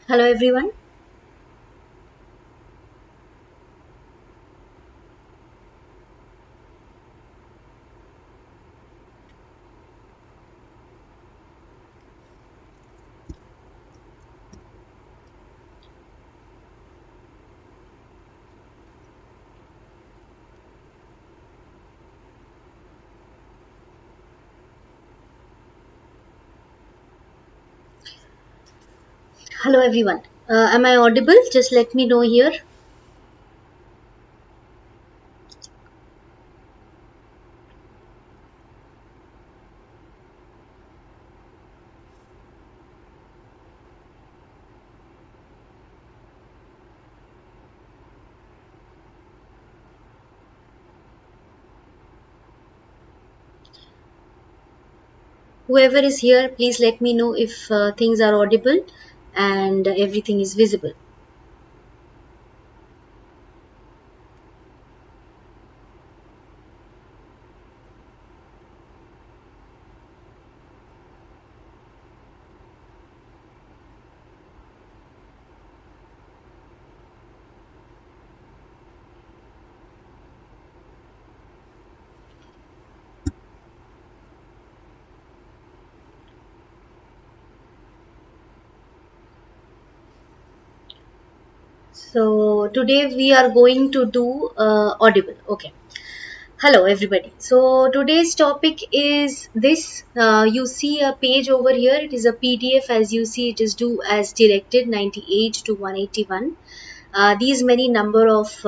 Hello everyone. Hello everyone. Am I audible? Just let me know here. Whoever is here, please let me know if things are audible and everything is visible. So today we are going to do audible. Okay. Hello everybody. So today's topic is this. You see a page over here. It is a PDF. As you see, it is due as directed 98 to 181. These many number of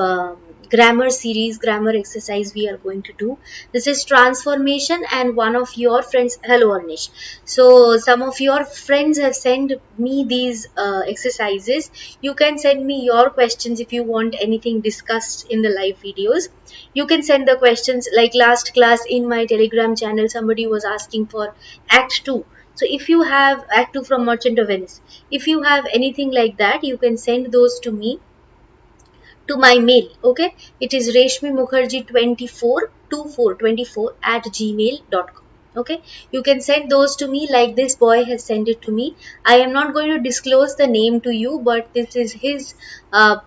grammar series, grammar exercise we are going to do. This is transformation, and one of your friends, hello Anish. So some of your friends have sent me these exercises. You can send me your questions if you want anything discussed in the live videos. You can send the questions, like last class in my Telegram channel somebody was asking for act 2. So if you have act 2 from Merchant of Venice, if you have anything like that, you can send those to me, to my mail. Okay, it is Reshmi Mukherjee 242424 at gmail.com. Okay, you can send those to me like this boy has sent it to me. I am not going to disclose the name to you, but this is his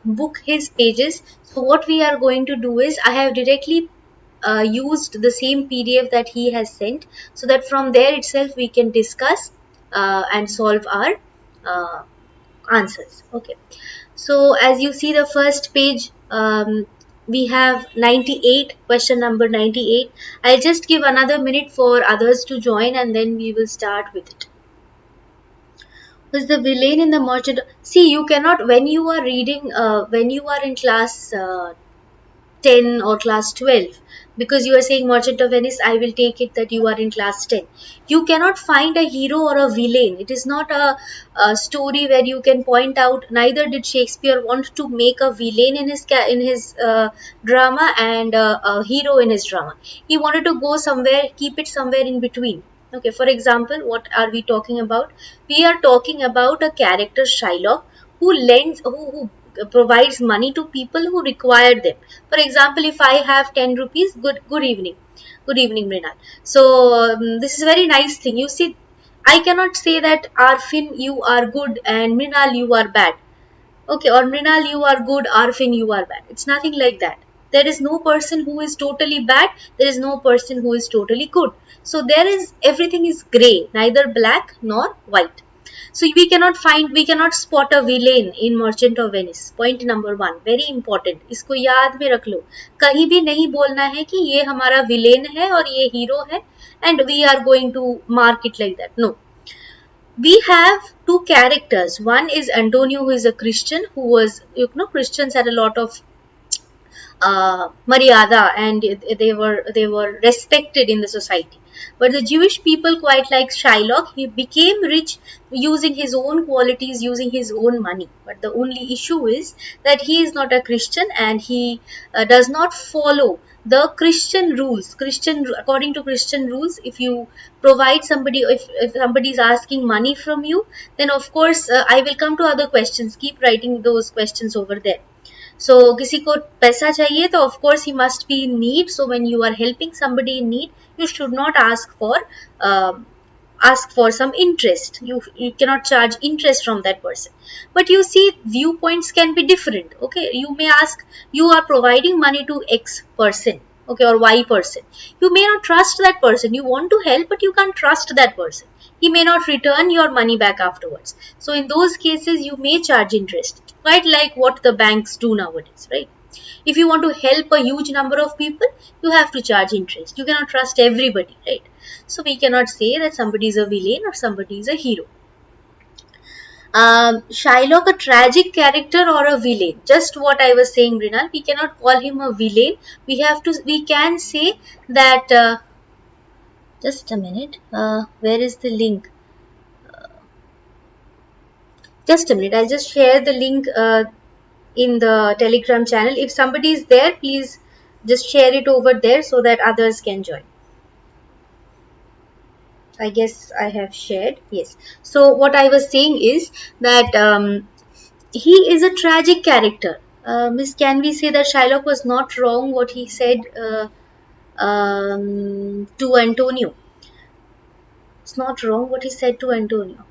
book, his pages. So what we are going to do is, I have directly used the same PDF that he has sent, so that from there itself we can discuss and solve our uh, answers. Okay, so as you see the first page, we have 98, question number 98. I'll just give another minute for others to join and then we will start with it. Who's the villain in the Merchant? See, you cannot, when you are reading, when you are in class 10 or class 12, because you are saying Merchant of Venice, I will take it that you are in class 10. You cannot find a hero or a villain. It is not a story where you can point out. Neither did Shakespeare want to make a villain in his drama and a hero in his drama. He wanted to go somewhere, keep it somewhere in between. Okay, for example, what are we talking about? We are talking about a character Shylock, who lends who provides money to people who require them. For example, if I have 10 rupees, good evening. Good evening, Mrinal. So this is a very nice thing. You see, I cannot say that Arfin you are good and Mrinal you are bad. Okay, or Mrinal you are good, Arfin you are bad. It's nothing like that. There is no person who is totally bad. There is no person who is totally good. So there is, everything is grey, neither black nor white. So we cannot spot a villain in Merchant of Venice. Point number 1, very important. इसको याद में रख लो. कहीं भी नहीं बोलना है कि ये हमारा villain है और ये hero है, and we are going to mark it like that. No. We have two characters. One is Antonio, who is a Christian, who was, Christians had a lot of maryada, and they were respected in the society. But the Jewish people quite like Shylock. He became rich using his own qualities, using his own money. But the only issue is that he is not a Christian, and he does not follow the Christian rules. According to Christian rules, if you provide somebody, if somebody is asking money from you, then of course I will come to other questions. Keep writing those questions over there. So किसी को पैसा चाहिए तो of course he must be in need. So when you are helping somebody in need, you should not ask for uh, ask for some interest. You cannot charge interest from that person. But you see, viewpoints can be different. Okay, you may ask, you are providing money to X person, okay, or Y person. You may not trust that person. You want to help, but you can't trust that person. He may not return your money back afterwards. So in those cases, you may charge interest, quite like what the banks do nowadays, right? If you want to help a huge number of people, you have to charge interest. You cannot trust everybody, right? So we cannot say that somebody is a villain or somebody is a hero. Shylock, a tragic character or a villain? Just what I was saying, Rinal. We cannot call him a villain. We can say that. Just a minute. Where is the link? Just a minute. I'll just share the link in the Telegram channel. If somebody is there, please just share it over there so that others can join. I guess I have shared. Yes. So what I was saying is that he is a tragic character. Miss, can we say that Shylock was not wrong what he said to Antonio? It's not wrong what he said to Antonio.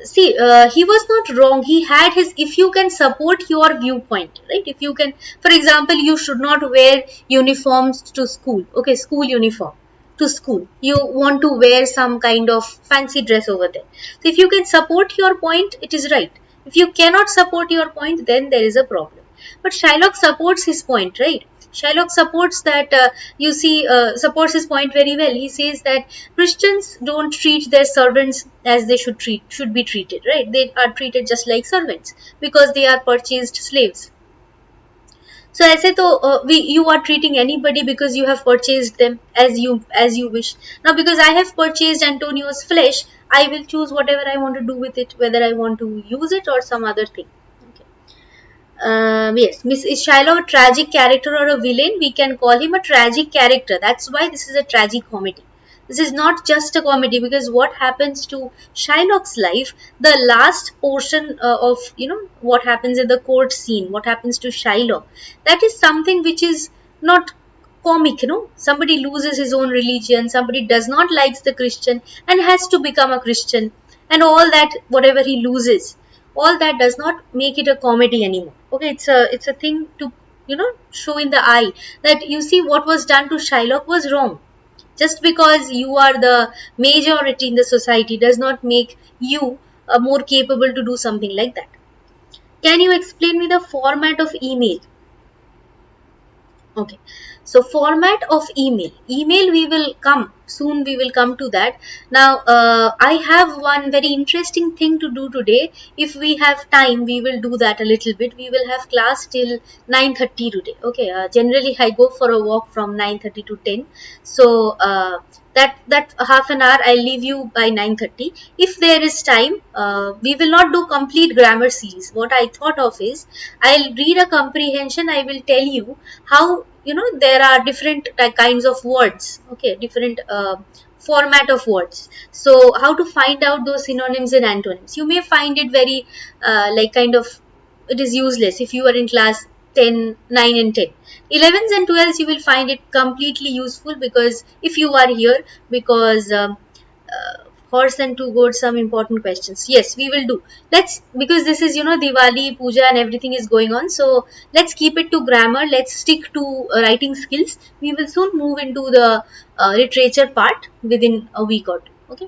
See, he was not wrong. He had his, if you can support your viewpoint, right? If you can, for example, you should not wear uniforms to school. Okay, school uniform to school. You want to wear some kind of fancy dress over there. So if you can support your point, it is right. If you cannot support your point, then there is a problem. But Shylock supports his point, right? Shylock supports that, supports his point very well. He says that Christians don't treat their servants as they should be treated, right? They are treated just like servants because they are purchased slaves. So ऐसे तो you are treating anybody because you have purchased them as you wish. Now because I have purchased Antonio's flesh, I will choose whatever I want to do with it, whether I want to use it or some other thing. Yes, is Shylock a tragic character or a villain? We can call him a tragic character. That's why this is a tragic comedy. This is not just a comedy, because what happens to Shylock's life, the last portion of, what happens in the court scene, what happens to Shylock, that is something which is not comic, somebody loses his own religion, somebody does not likes the Christian and has to become a Christian, and all that, whatever he loses, all that does not make it a comedy anymore. Okay, it's a thing to show in the eye that you see what was done to Shylock was wrong. Just because you are the majority in the society does not make you more capable to do something like that. Can you explain me the format of email? Okay, so format of email we will come soon, we will come to that. Now I have one very interesting thing to do today. If we have time, we will do that a little bit. We will have class till 9:30 today. Okay, generally I go for a walk from 9:30 to 10, so that half an hour I'll leave you by 9:30. If there is time, we will not do complete grammar series. What I thought of is, I'll read a comprehension. I will tell you how, there are different kinds of words. Okay, different format of words. So how to find out those synonyms and antonyms. You may find it very it is useless if you are in class 10, 9 and 10. 11s and 12s you will find it completely useful, because if you are here, because horse and two goats, some important questions. Yes, we will do. Because this is, Diwali, Puja and everything is going on. So let's keep it to grammar. Let's stick to writing skills. We will soon move into the literature part within a week or two. Okay.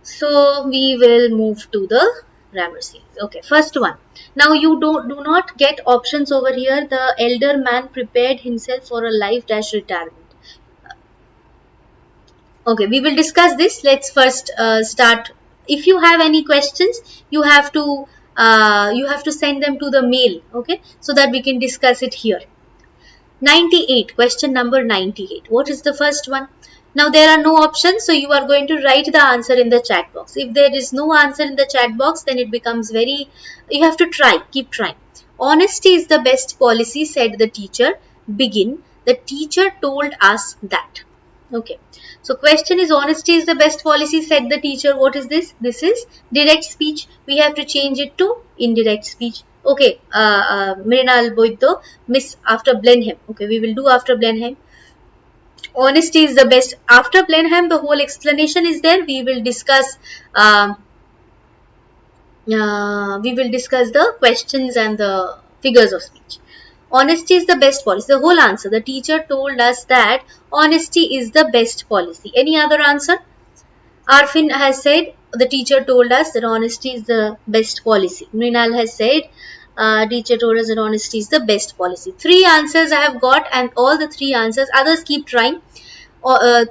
So we will move to the grammar series. Okay, first one. Now you do not get options over here. The elder man prepared himself for a life-retirement. Okay, we will discuss this. Let's first start. If you have any questions, you have to send them to the mail. Okay, so that we can discuss it here. 98, question number 98. What is the first one? Now there are no options, so you are going to write the answer in the chat box. If there is no answer in the chat box, then it becomes you have to try, keep trying. Honesty is the best policy, said the teacher. Begin. The teacher told us that. Okay. So question is, honesty is the best policy, said the teacher. What is this? This is direct speech. We have to change it to indirect speech. Okay, Mrinal Boito, miss after Blenheim. Okay, we will do after Blenheim. Honesty is the best. After Blenheim, the whole explanation is there. We will discuss. We will discuss the questions and the figures of speech. Honesty is the best policy. The whole answer. The teacher told us that honesty is the best policy. Any other answer? Arfin has said, the teacher told us that honesty is the best policy. Mrinal has said, teacher told us that honesty is the best policy. 3 answers I have got, and all the 3 answers, others keep trying,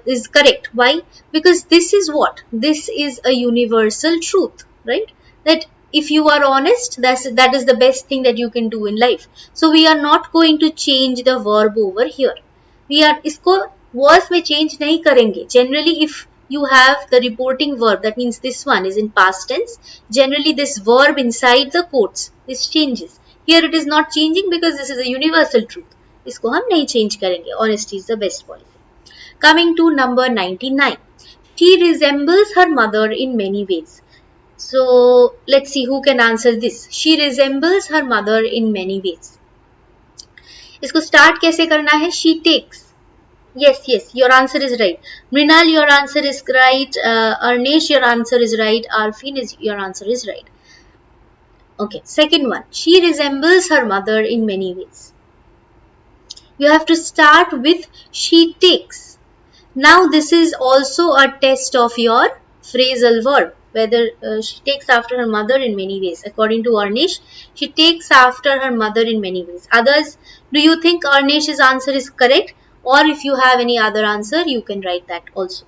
is correct. Why? Because this is what? This is a universal truth, right? That if you are honest, that is the best thing that you can do in life. So we are not going to change the verb over here. We are इसको verse में change नहीं करेंगे. Generally, if you have the reporting verb, that means this one is in past tense. Generally, this verb inside the quotes, this changes. Here it is not changing because this is a universal truth. इसको हम नहीं change करेंगे. Honesty is the best policy. Coming to number 99. She resembles her mother in many ways. So let's see who can answer this. She resembles her mother in many ways. इसको start कैसे करना है? She takes. Yes, your answer is right. Mrinal, your answer is right. Arnesh, your answer is right. Arfin, your answer is right. Okay, second one. She resembles her mother in many ways. You have to start with she takes. Now this is also a test of your phrasal verb, whether she takes after her mother in many ways. According to Arnesh, she takes after her mother in many ways. Others, do you think Arnesh's answer is correct? Or if you have any other answer, you can write that also.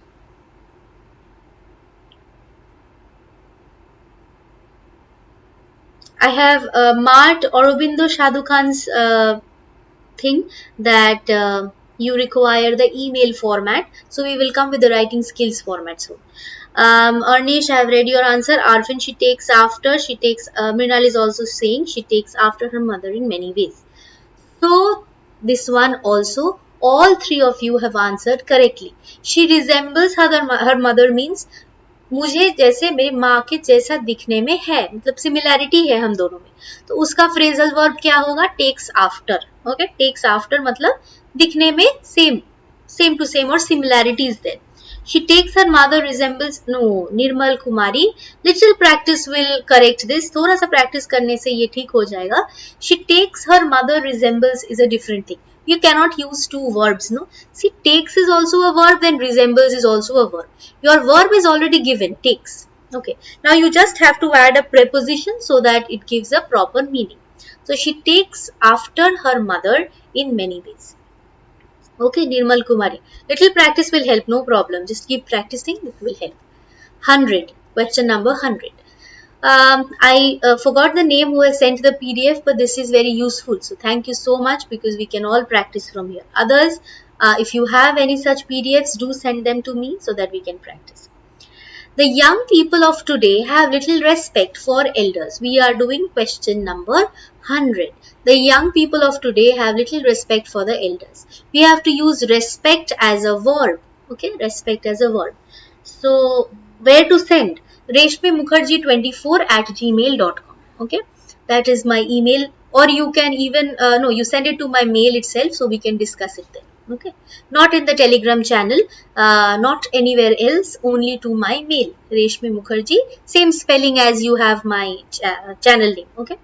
I have marked Aurobindo Shadu Khan's thing that you require the email format. So we will come with the writing skills format soon. Arnish, I have read your answer. Arfin, she takes after. Mrinal is also saying she takes after her mother in many ways. So this one also, all 3 of you have answered correctly. She resembles her mother means मुझे जैसे मेरी माँ के जैसा दिखने में है, मतलब सिमिलैरिटी है हम दोनों में. तो उसका फ्रेजल वर्ब क्या होगा? Takes after. Okay, takes after मतलब दिखने में सेम टू सेम और similarity is there. She takes her mother resembles. No, Nirmal Kumari, little practice will correct this. थोड़ा सा practice करने से ये ठीक हो जाएगा. She takes her mother resembles is a different thing. You cannot use 2 verbs, no? See, takes is also a verb, then resembles is also a verb. Your verb is already given, takes. Okay. Now you just have to add a preposition so that it gives a proper meaning. So she takes after her mother in many ways. Okay, Nirmal Kumari. Little practice will help, no problem. Just keep practicing, it will help. 100. Question number 100. I forgot the name who has sent the PDF, but this is very useful. So thank you so much, because we can all practice from here. Others, if you have any such PDFs, do send them to me so that we can practice. The young people of today have little respect for elders. We are doing question number 100. The young people of today have little respect for the elders. We have to use respect as a verb. Okay, respect as a verb. So where to send? reshmimukherjee24@gmail.com. Okay, that is my email, or you can even you send it to my mail itself, so we can discuss it there. Okay, not in the Telegram channel, not anywhere else, only to my mail, Reshmi Mukherjee, same spelling as you have my channel name. Okay.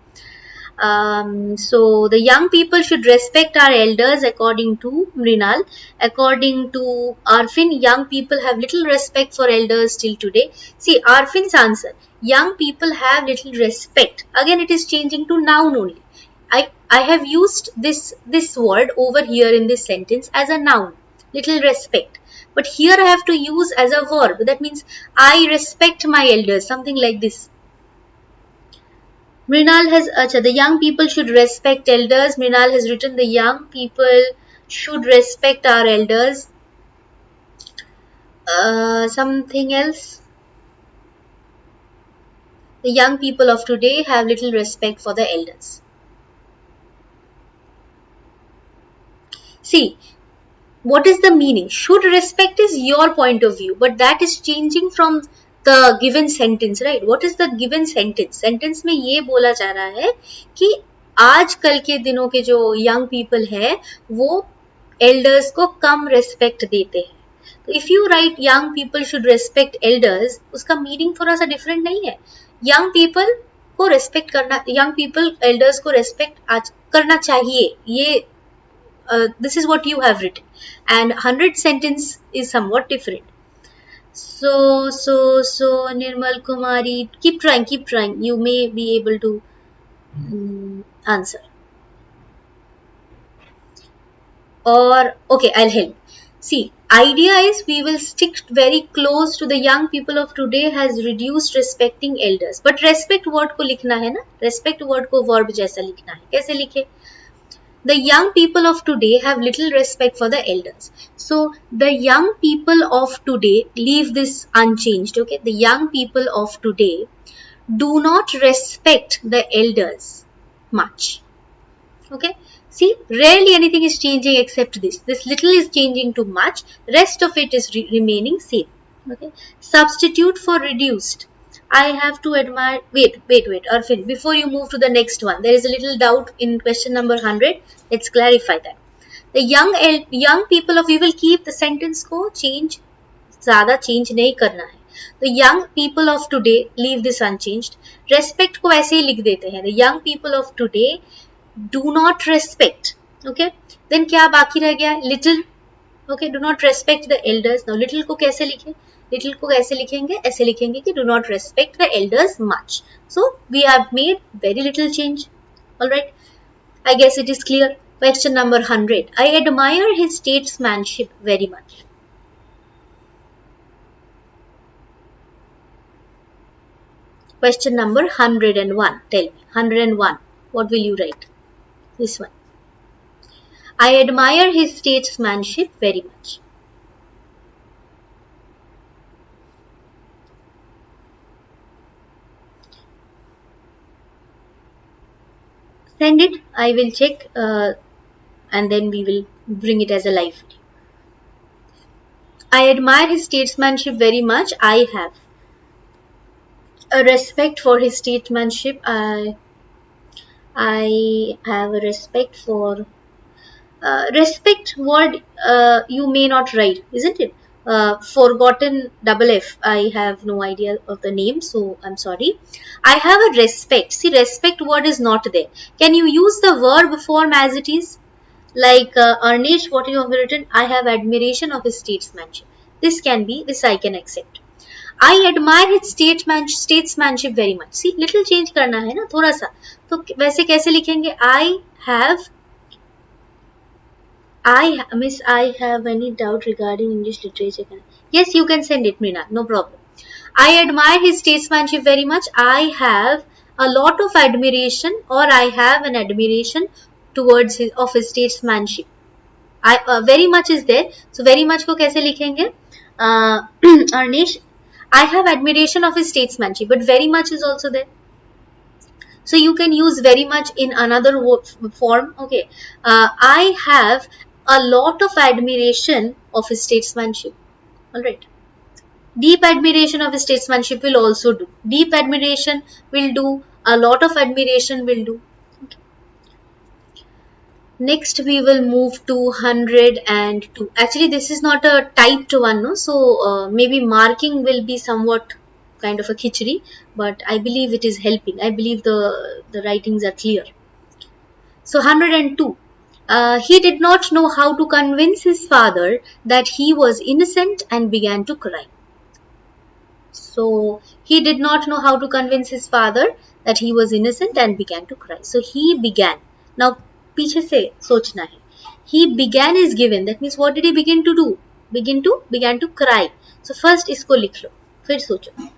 So the young people should respect our elders, according to Mrinal. According to Arfin, young people have little respect for elders till today. See, Arfin's answer, young people have little respect. Again, it is changing to noun only. I have used this word over here in this sentence as a noun, little respect. But here I have to use as a verb. That means I respect my elders, something like this. Mrinal has, the young people should respect elders. Mrinal has written the young people should respect our elders. Something else. The young people of today have little respect for the elders. See, what is the meaning? Should respect is your point of view, but that is changing from the given sentence, right? What is the given sentence? Sentence में ये बोला जा रहा है कि आजकल के दिनों के जो young people है वो एल्डर्स को कम रेस्पेक्ट देते हैं. तो if you right young people should respect elders, उसका मीनिंग थोड़ा सा डिफरेंट नहीं है. यंग पीपल को रेस्पेक्ट करना, यंग पीपल एल्डर्स को रेस्पेक्ट करना चाहिए, ये this is what you have written, and 100 sentence is somewhat different. So Nirmal Kumari, keep trying, you may be able to answer. Or okay, I'll help. See, idea is we will stick very close to the young people of today has reduced respecting elders. But respect word को लिखना है ना, respect word को verb जैसा लिखना है. कैसे लिखे? The young people of today have little respect for the elders. So the young people of today, leave this unchanged. Okay, the young people of today do not respect the elders much. Okay, see, rarely anything is changing except this. This little is changing to much. Rest of it is remaining same. Okay, substitute for reduced. I have to admire. Wait, Arfin. Before you move to the next one, there is a little doubt in question number 100. Let's clarify that. The young people of, we will keep the sentence को change, ज़्यादा change नहीं करना है. The young people of today, leave this unchanged. Respect को ऐसे ही लिख देते हैं. The young people of today do not respect. Okay, then क्या बाकी रह गया? Little. Okay, do not respect the elders. Now little को कैसे लिखें? Little को कैसे लिखेंगे? ऐसे लिखेंगे कि do not respect the elders much. So we have made very little change. Alright, I guess it is clear. Question number 100. I admire his statesmanship very much. Question number 101. Tell me, 101. What will you write? This one. I admire his statesmanship very much. Send it. I will check and then we will bring it as a live video. I admire his statesmanship very much. I have a respect for his statesmanship. I have a respect for respect word you may not write, isn't it? Forgotten double F. I have no idea of the name, so I'm sorry. I have a respect. See, respect word is not there. Can you use the verb form as it is? Like Arnish, what you have written, I have admiration of his statesmanship. This can be, this I can accept. I admire his statesmanship very much. See, little change करना है ना थोड़ा सा. तो वैसे कैसे लिखेंगे? I have any doubt regarding English literature. Yes, you can send it, Meena. No problem. I admire his statesmanship very much. I have a lot of admiration, or I have an admiration towards his statesmanship. Very much is there. So very much को कैसे लिखेंगे? Arnish, I have admiration of his statesmanship, but very much is also there. So you can use very much in another form. Okay, I have a lot of admiration of his statesmanship. All right. Deep admiration of his statesmanship will also do. Deep admiration will do. A lot of admiration will do. Okay. Next, we will move to 102. Actually, this is not a typed one, no? So maybe marking will be somewhat kind of a khichdi, but I believe it is helping. I believe the writings are clear. So 102. He did not know how to convince his father that he was innocent and began to cry. So he did not know how to convince his father that he was innocent and began to cry. So he began. Now पीछे से सोचना है. He began is given. That means what did he begin to do? Began to cry. So first इसको लिख लो, फिर सोचो.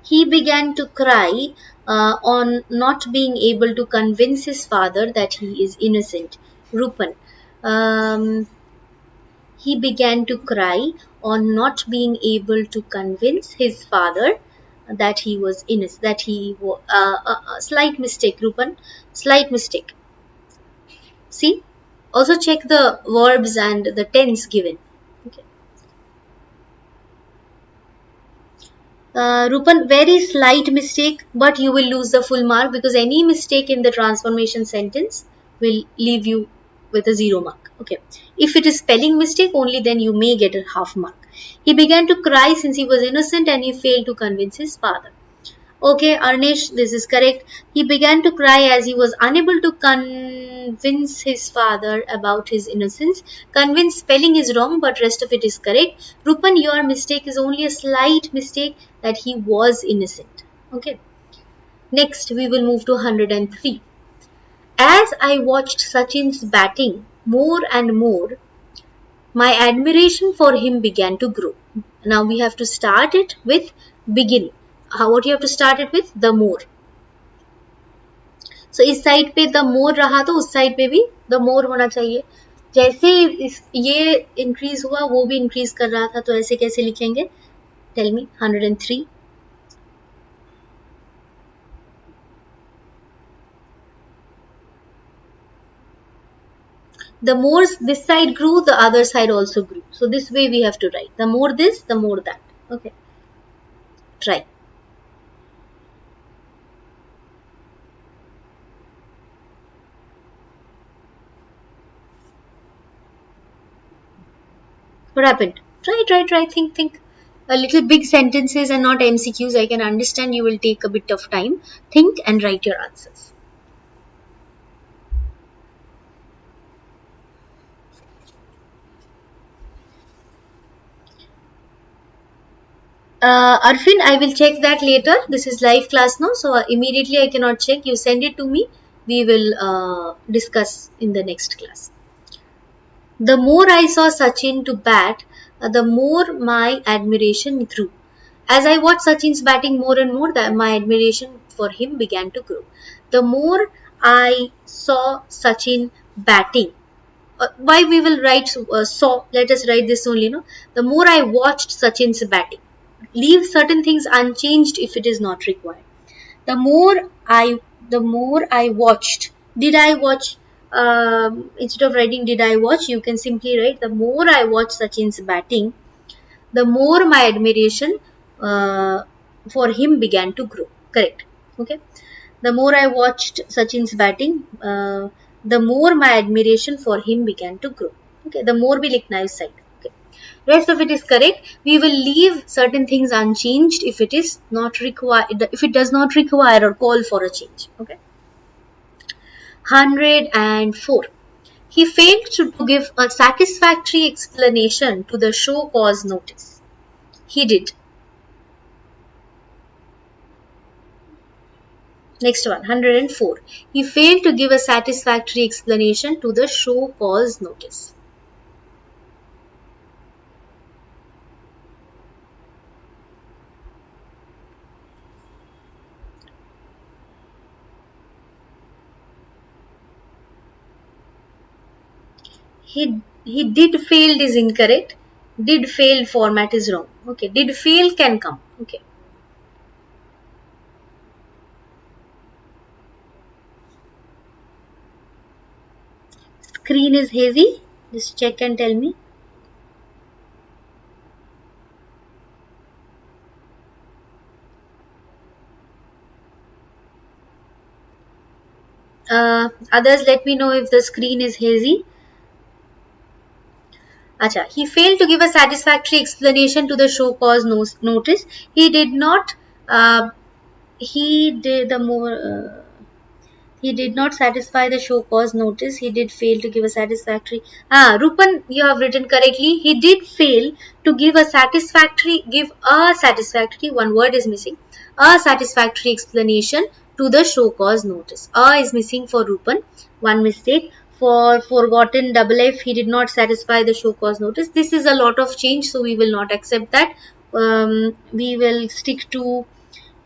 He began to cry on not being able to convince his father that he is innocent. Rupan. He began to cry on not being able to convince his father that he was innocent, that he was slight mistake, Rupan, slight mistake. See, also check the verbs and the tense given. Okay. Rupan, very slight mistake, but you will lose the full mark because any mistake in the transformation sentence will leave you with a 0 mark. Okay. If it is spelling mistake, only then you may get a half mark. He began to cry since he was innocent and he failed to convince his father. Okay, Arnish, this is correct. He began to cry as he was unable to convince his father about his innocence. Convince spelling is wrong, but rest of it is correct. Rupan, your mistake is only a slight mistake that he was innocent. Okay. Next, we will move to 103. As I watched Sachin's batting more and more, my admiration for him began to grow. Now we have to start it with begin. What you have to start it with? The more. So इस side पे the more रहा तो उस side पे भी the more होना चाहिए. जैसे ये इंक्रीज हुआ वो भी इंक्रीज कर रहा था, तो ऐसे कैसे लिखेंगे? Tell me. 103. The more this side grew, the other side also grew. So this way we have to write. The more this, the more that. Okay. Try. What happened? Try. Think. A little big sentences and not MCQs. I can understand you will take a bit of time. Think and write your answers. Arfin, I will check that later. This is live class now, so immediately I cannot check. You send it to me. We will discuss in the next class. The more I saw Sachin to bat, the more my admiration grew. As I watched Sachin's batting more and more, my admiration for him began to grow. The more I saw Sachin batting, why we will write saw? Let us write this only. No, the more I watched Sachin's batting. Leave certain things unchanged if it is not required. The more I watched. Did I watch? Instead of writing did I watch, you can simply write the more I watched Sachin's batting, the more my admiration for him began to grow. Correct. Okay. The more I watched Sachin's batting, the more my admiration for him began to grow. Okay. The more will likhna is side. Okay. Rest of it is correct. We will leave certain things unchanged if it is not required, if it does not require or call for a change. Okay. 104. He failed to give a satisfactory explanation to the show cause notice. He did. Next one, 104. He failed to give a satisfactory explanation to the show cause notice. He did failed is incorrect. Did fail format is wrong. Okay. Did fail can come. Okay. Screen is hazy. Just check and tell me. Others, let me know if the screen is hazy. Acha, he failed to give a satisfactory explanation to the show cause notice. He did not. He did not satisfy the show cause notice. He did fail to give a satisfactory. Rupan, you have written correctly. He did fail to give a satisfactory. One word is missing. A satisfactory explanation to the show cause notice. Is missing for Rupan. One mistake. For forgotten double F, he did not satisfy the show cause notice. This is a lot of change, so we will not accept that. We will stick to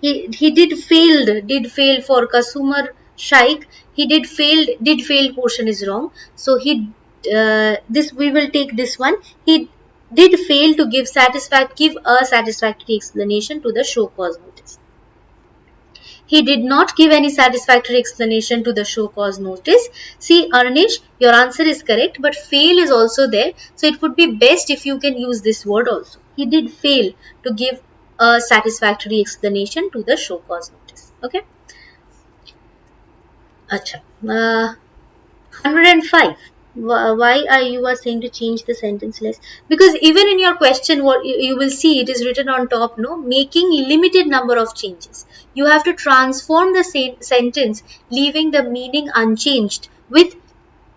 he did fail for Kasumar Shaikh. He did fail portion is wrong. So this we will take this one. He did fail to give a satisfactory explanation to the show cause notice. He did not give any satisfactory explanation to the show cause notice. See, Arnish, your answer is correct, but fail is also there. So it would be best if you can use this word also. He did fail to give a satisfactory explanation to the show cause notice. Okay. Acha. 105. Why are you are saying to change the sentence less? Because even in your question, what you will see, it is written on top, no, making limited number of changes. You have to transform the same sentence, leaving the meaning unchanged with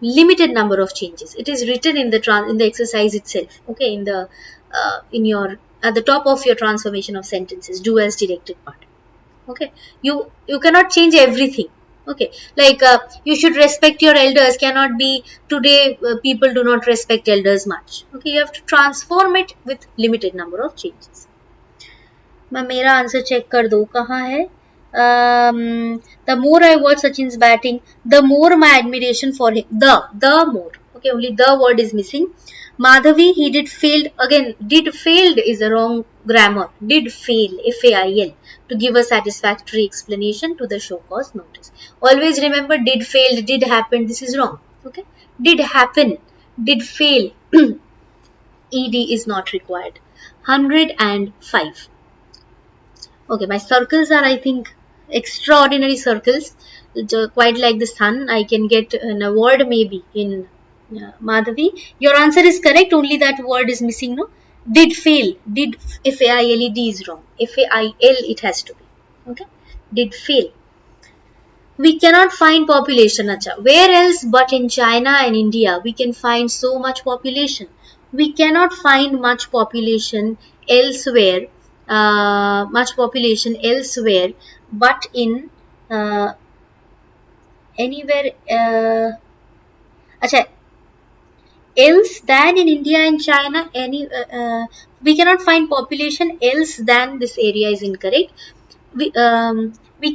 limited number of changes. It is written in the exercise itself. Okay, in your at the top of your transformation of sentences, do as directed part. Okay, you cannot change everything. Okay, like you should respect your elders cannot be today people do not respect elders much. Okay, you have to transform it with limited number of changes. मैं मेरा answer check कर दो कहाँ है. The more I watch Sachin's batting, the more my admiration for him. The more. Okay, only the word is missing. Madhavi, he did failed. Again, did failed is a wrong grammar. Did fail, F-A-I-L, to give a satisfactory explanation to the show cause notice. Always remember, did failed, did happen. This is wrong. Okay, did happen, did fail. ED is not required. 105. Okay, my circles are, I think, extraordinary circles, quite like the sun. I can get an award maybe in Madhavi. Your answer is correct, only that word is missing, no? Did fail. Did, F-A-I-L-E-D is wrong. F-A-I-L it has to be. Okay, did fail. We cannot find population, acha. Where else but in China and India we can find so much population? We cannot find much population elsewhere. Much population elsewhere but in anywhere acha, else than in India and China. We cannot find population else than, this area is incorrect. We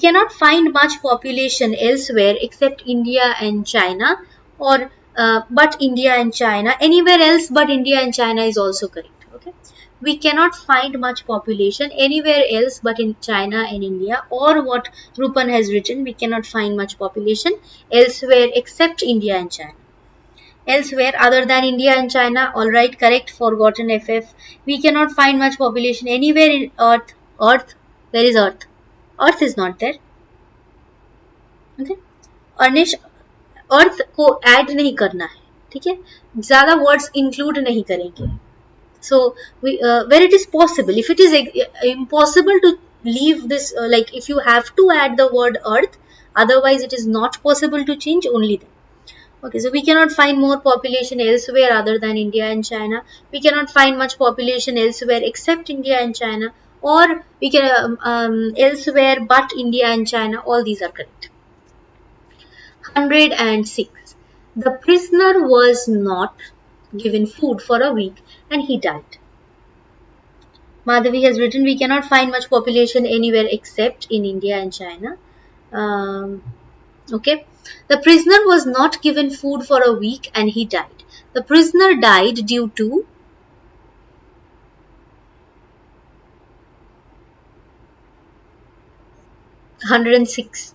cannot find much population elsewhere except India and China, or but India and China. Anywhere else but India and China is also correct. Okay, we cannot find much population anywhere else but in China and India, or what Rupan has written, we cannot find much population elsewhere except India and China. Elsewhere other than India and China, alright, correct, forgotten FF. We cannot find much population anywhere in Earth. Earth, where is Earth? Earth is not there. Okay, अर्निश अर्थ को add नहीं करना है, ठीक है, ज्यादा words include नहीं करेंगे. So where it is possible, if it is impossible to leave this, like if you have to add the word earth, otherwise it is not possible to change, only then. Okay, so we cannot find more population elsewhere other than India and China. We cannot find much population elsewhere except India and China, or we can elsewhere but India and China. All these are correct. 106. The prisoner was not given food for a week and he died. Madhavi has written, we cannot find much population anywhere except in India and China. Okay, the prisoner was not given food for a week and he died. The prisoner died due to (106).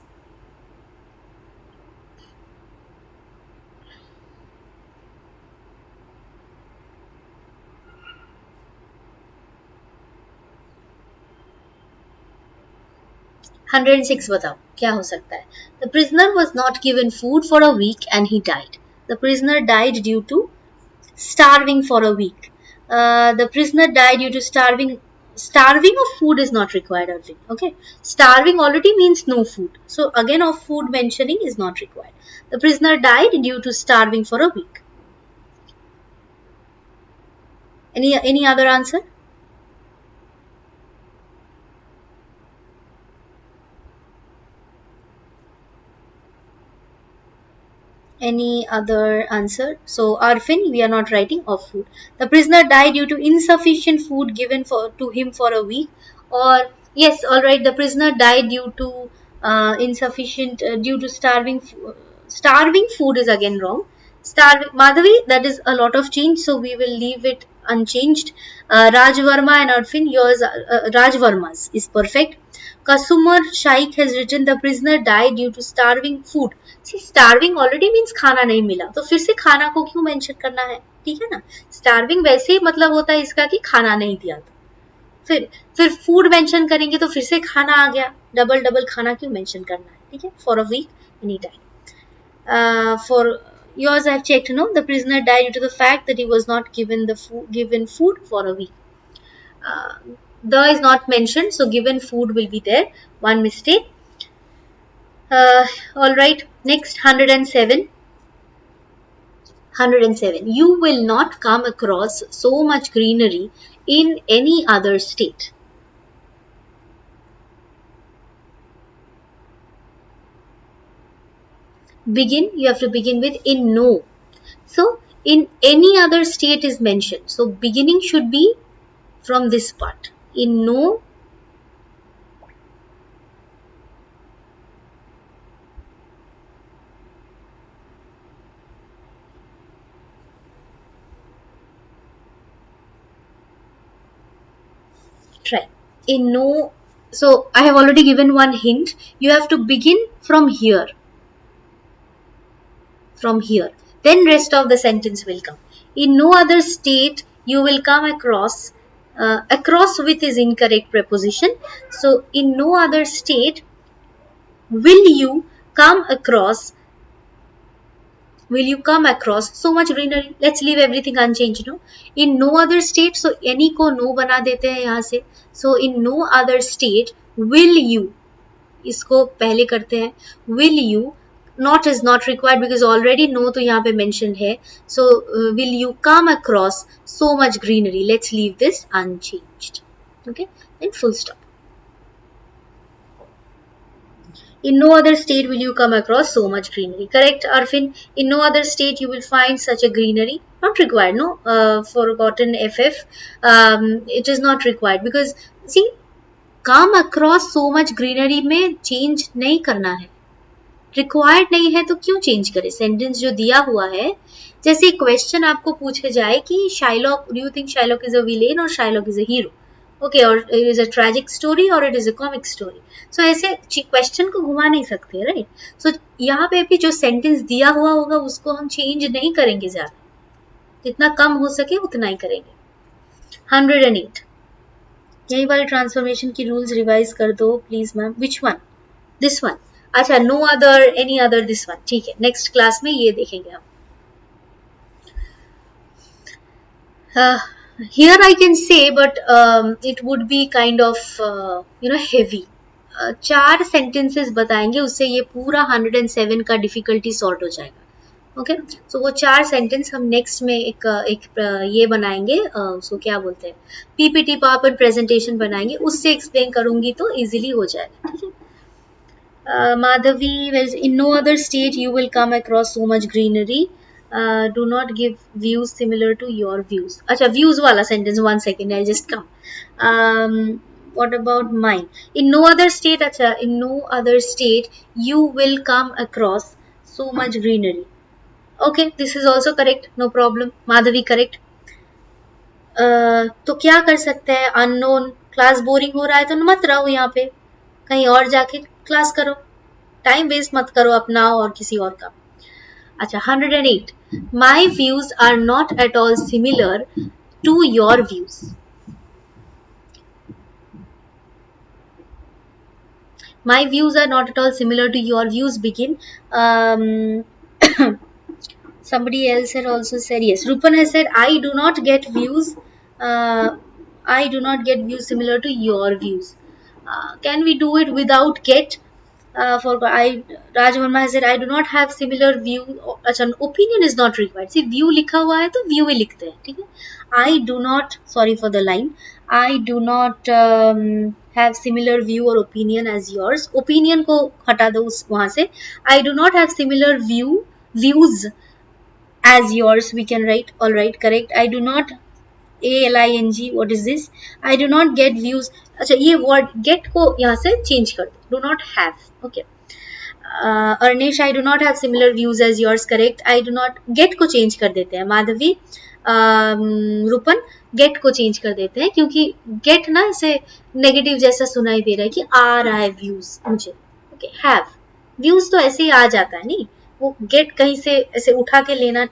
106 बताओ क्या हो सकता है. The prisoner was not given food for a week and he died. The prisoner died due to starving for a week. The prisoner died due to starving. Starving of food is not required, Arjun. Okay, starving already means no food, so again of food mentioning is not required. The prisoner died due to starving for a week. Any other answer? Any other answer? So Arfin, we are not writing of food. The prisoner died due to insufficient food given to him for a week. Or yes, all right, the prisoner died due to insufficient due to starving. Starving food is again wrong. Starving, Madhavi, that is a lot of change, so we will leave it unchanged. Raj Verma and Arfin, yours Raj Verma's is perfect. Kasumar Shaikh has written, the prisoner died due to starving food. See, starving already means खाना नहीं मिला, तो फिर से खाना को क्यों mention करना है, ठीक है ना. starving वैसे ही मतलब होता है इसका कि खाना नहीं दिया था. फिर फूड मेंशन करेंगे तो फिर से खाना आ गया, डबल डबल खाना क्यों मेंशन करना है, ठीक है, for a week any time. For yours I've checked, no, the prisoner died due to the fact that he was not given food for a week. uh, the is not mentioned, so given food will be there, one mistake. All right, next 107. 107. You will not come across so much greenery in any other state. Begin, you have to begin with in no. So, in any other state is mentioned. So, beginning should be from this part. In no. Try. In no. So, I have already given one hint. You have to begin from here. From here. Then rest of the sentence will come. In no other state you will come across. Across with is incorrect preposition. So, in no other state will you come across so much greenery. Let's leave everything unchanged, no? In no other state, so any को no बना देते हैं यहाँ से. So in no other state will you, इसको पहले करते हैं. Will you, not is not required because already no तो यहाँ पे mentioned है. So will you come across so much greenery. Let's leave this unchanged. Okay, then full stop. In no other state will you come across so much greenery. Correct, Arfin? In no other state you will find such a greenery. Not required, no? Forgotten FF. It is not required because, see, come across so much greenery में change नहीं करना है. Required नहीं है तो क्यों change करें? Sentence जो दिया हुआ है, जैसे question आपको पूछे जाए कि Shylock, do you think Shylock is a villain or Shylock is a hero? Okay, or it is a tragic story or it is a comic story. So ऐसे क्वेश्चन को घुमा नहीं सकते, राइट? सो यहाँ पे भी जो सेंटेंस दिया हुआ होगा उसको हम चेंज नहीं करेंगे, ज्यादा जितना कम हो सके उतना ही करेंगे. 108. यही वाले ट्रांसफॉर्मेशन की रूल्स रिवाइज कर दो please ma'am. Which one? This one. अच्छा, no other, any other, this one. ठीक है, नेक्स्ट क्लास में ये देखेंगे हम. Here I can say, but it would be kind of heavy. 4 sentences बताएंगे, उससे ये पूरा 107 का डिफिकल्टी सॉर्ट हो जाएगा. ओके, सो वो 4 सेंटेंस हम नेक्स्ट में एक ये बनाएंगे, उसको क्या बोलते हैं, पीपीटी पावर प्रेजेंटेशन बनाएंगे, उससे एक्सप्लेन करूंगी तो इजीली हो जाएगा. ठीक है. Madhavi, in no other state you will come across so much greenery. Do not give views similar to your views. Acha, views wala sentence, 1 second, I'll just come. What about mine? In no other state, acha, in no other state you will come across so much greenery. Okay, this is also correct, no problem. Madhavi, correct. तो क्या कर सकते हैं? Unknown. Class boring हो रहा है तो मत रहो यहाँ पे, कहीं और जाके क्लास करो, टाइम वेस्ट मत करो अपना और किसी और का. अच्छा, 108. My views are not at all similar to your views. My views are not at all similar to your views. Begin. Somebody else had also said, yes, Rupan has said, I do not get views. I do not get views similar to your views. Can we do it without get? Raj Verma has said, I do not have similar view. अच्छा, opinion is not required. See, view लिखा हुआ है तो view ही लिखते हैं. ठीक है. I do not, sorry for the line, I do not have similar view or opinion as yours. Opinion को हटा दो वहाँ से. I do not have similar views as yours. We can write, all right, correct. I do not, ALING, what is this? I do not get views. अच्छा, ये word get को यहाँ से change कर दो. Do not have. Okay. Arnesh, I do not have similar views as yours. Correct. I do not, get को change कर देते हैं. माधवी, रूपन, get को change कर देते हैं क्योंकि get ना इसे नेगेटिव जैसा सुनाई दे रहा है कि आ रहा है views मुझे. Okay. Have. Views तो ऐसे ही आ जाता है, नहीं, वो get कहीं से ऐसे उठा के लेना,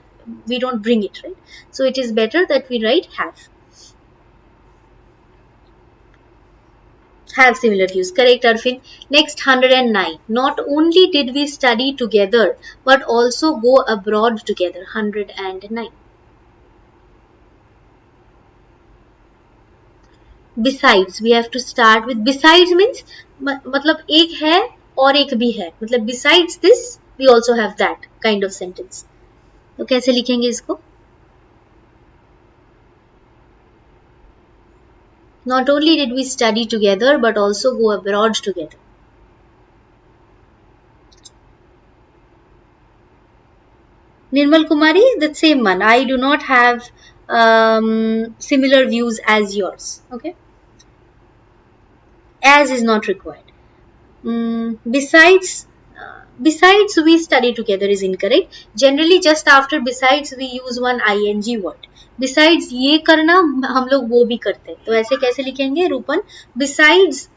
we don't bring it, right? So it is better that we write have. Have similar views. Correct, Arfin. Next, 109. Not only did we study together, but also go abroad together. 109. Besides, we have to start with besides means मतलब एक है और एक भी है, मतलब besides this we also have that kind of sentence. तो कैसे लिखेंगे इसको? Not only did we study together but also go abroad together. Nirmal Kumari, the same one. I do not have similar views as yours. Okay. As is not required. Besides we study together is incorrect. Generally just after besides we use one ing word. Besides ये करना हम लोग वो भी करते हैं, तो ऐसे कैसे लिखेंगे रूपन? Besides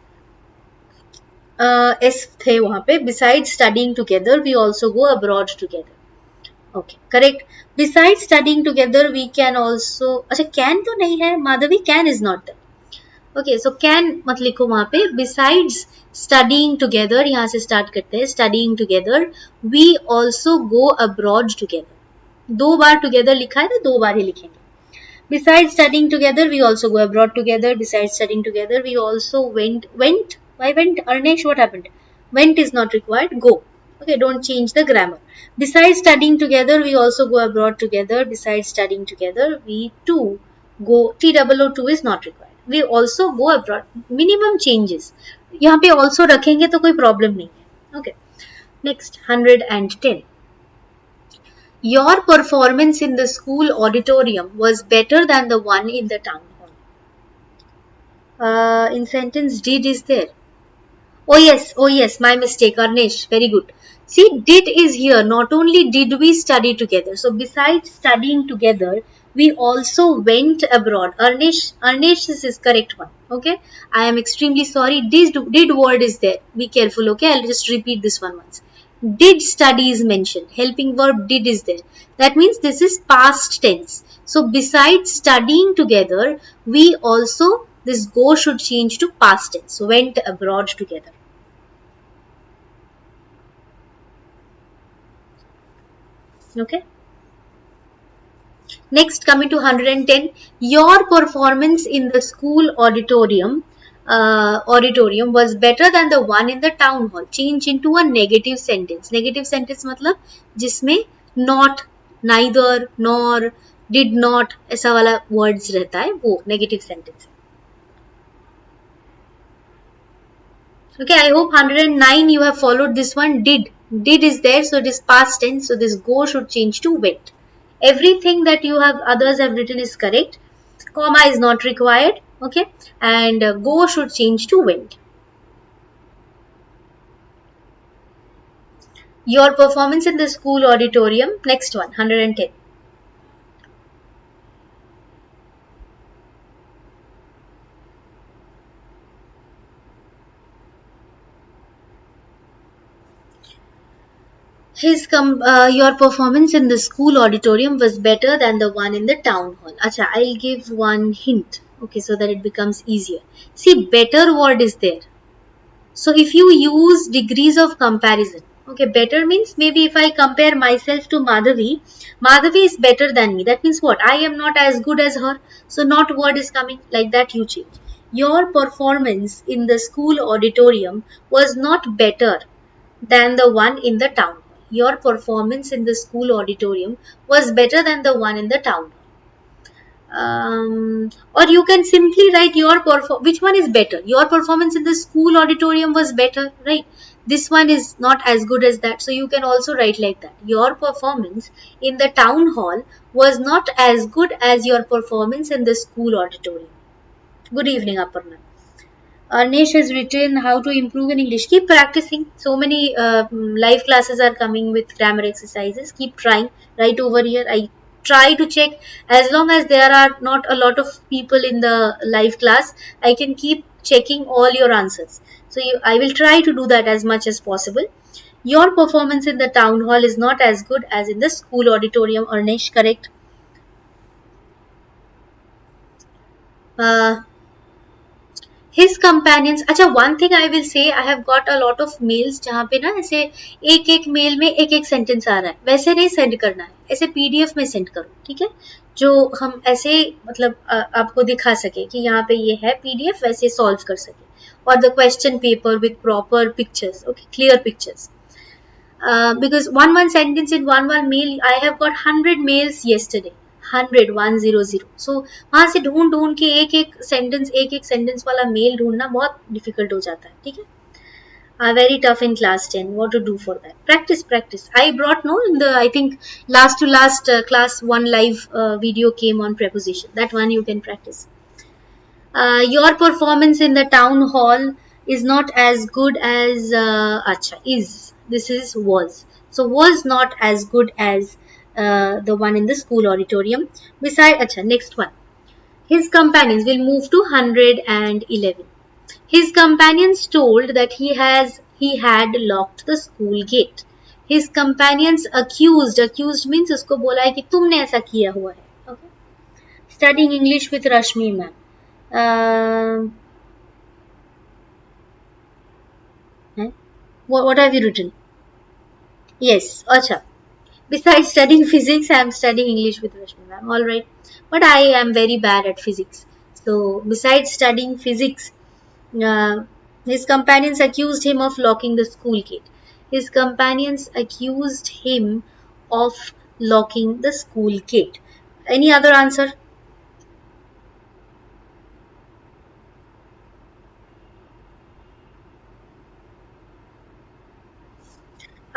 एस थे वहां पे. Besides studying together we also go abroad together. Okay, correct. Besides studying together we can also, अच्छा can तो नहीं है Madhavi, can is not there. Okay, so can मत लिखो वहां पे. Besides studying together, यहाँ से start करते हैं. Studying together, we also go abroad together. दो बार together लिखा है तो दो बार ही लिखेंगे. Besides studying together, we also go abroad together. Besides studying together, we also went. Why went? Arnesh, what happened? Went is not required. Go. Okay, don't change the grammar. Besides studying together, we also go abroad together. Besides studying together, we too go. TOO2 is not required. We also go abroad. Minimum changes. यहाँ पे also रखेंगे तो कोई problem नहीं है. Okay. Next, 110. Your performance in the school auditorium was better than the one in the town hall. In sentence, did is there. Oh yes, my mistake, Arnesh. Very good. See, did is here. Not only did we study together, so besides studying together, we also went abroad. Arnesh is his correct one. Okay, I am extremely sorry. Did word is there. Be careful. Okay, I'll just repeat this one once. Did study is mentioned. Helping verb did is there. That means this is past tense. So besides studying together, we also, this go should change to past tense. So went abroad together. Okay. Next, coming to 110, your performance in the school auditorium was better than the one in the town hall. Change into a negative sentence. Negative sentence मतलब जिसमें not, neither, nor, did not ऐसा वाला words रहता है, वो negative sentence. Okay, I hope 109 you have followed this one. Did is there, so it is past tense. So this go should change to went. Everything that others have written is correct. Comma is not required. Okay, and go should change to went. Your performance in the school auditorium. Next one, 110. Your performance in the school auditorium was better than the one in the town hall. Acha, I'll give one hint. Okay, so that it becomes easier. See, better word is there. So if you use degrees of comparison, okay, better means maybe if I compare myself to Madhavi, Madhavi is better than me. That means what? I am not as good as her. So not word is coming, like that you change. Your performance in the school auditorium was not better than the one in the town. Your performance in the school auditorium was better than the one in the town. Or you can simply write which one is better? Your performance in the school auditorium was better, right? This one is not as good as that. So you can also write like that. Your performance in the town hall was not as good as your performance in the school auditorium. Good evening, Aparna. Arnesh has written how to improve in English. Keep practicing. So many live classes are coming with grammar exercises. Keep trying. Right over here, I try to check. As long as there are not a lot of people in the live class, I can keep checking all your answers. So I will try to do that as much as possible. Your performance in the town hall is not as good as in the school auditorium. Arnesh, correct? His companions. अच्छा, one thing I will say, I have got a lot of mails जहाँ पे ना ऐसे एक एक mail में एक एक सेंटेंस आ रहा है, वैसे नहीं सेंड करना है, ऐसे पीडीएफ में सेंड करो, ठीक है, जो हम ऐसे मतलब आपको दिखा सके कि यहाँ पे ये है पीडीएफ, वैसे सॉल्व कर सके, और the question paper with proper pictures, okay, clear pictures. Because one sentence in one mail, I have got 100 mails yesterday. 100 So वहां से ढूंढ ढूंढ के एक एक सेंटेंस वाला मेल ढूंढना बहुत डिफिकल्ट हो जाता है, ठीक है. Very tough in class 10. What to do for that? Practice. I brought no in the, I think, last to last class 1 live video came on preposition. That one you can practice. Your performance in the town hall is not as good as is. This is was. So was not as good as the one in the school auditorium. Beside, next one. His companions will move to 111. His companions told that he had locked the school gate. His companions accused means उसको बोला है कि तुमने ऐसा किया हुआ है. Okay. Studying English with Rashmi ma'am. What have you written? Yes, acha. Besides studying physics, I am studying English with Rashmi ma'am. All right, but I am very bad at physics. So besides studying physics, his companions accused him of locking the school gate. His companions accused him of locking the school gate. Any other answer?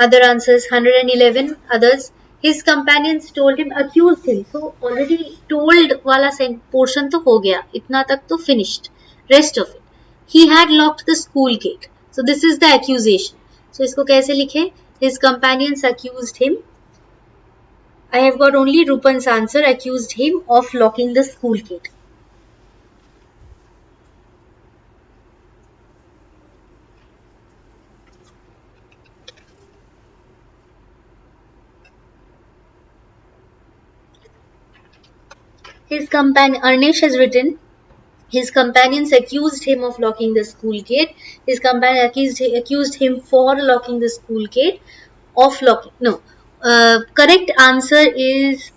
Other answers, 111 others. His companions told him, accused him. So already told wala portion to ho gaya. Itna tak to finished. Rest of it. He had locked the school gate. So this is the accusation. So isko kaise likhe? His companions accused him. I have got only Rupan's answer. Accused him of locking the school gate. His companion, Arnesh has written, his companions accused him of locking the school gate. His companion accused him for locking the school gate. Of locking. No. Correct answer is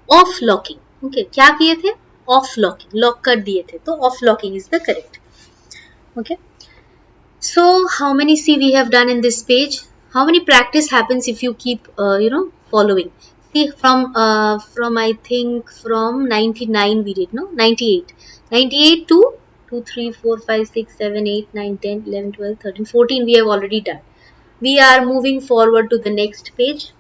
off locking. Okay. क्या किए थे? Off locking. Lock कर दिए थे. तो off locking is the correct. Okay. So how many C we have done in this page? How many practice happens if you keep following? See, from I think from 99 we did, no, 98 to 2 3 4 5 6 7 8 9 10 11 12 13 14 we have already done. We are moving forward to the next page.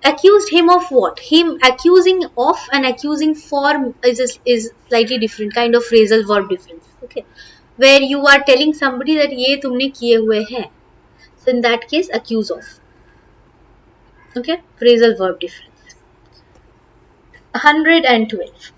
Accused him of what? Him accusing of and accusing for is slightly different kind of phrasal verb difference. Okay, where you are telling somebody that ये तुमने किए हुए हैं. So in that case, accuse of. Okay, phrasal verb difference. 112.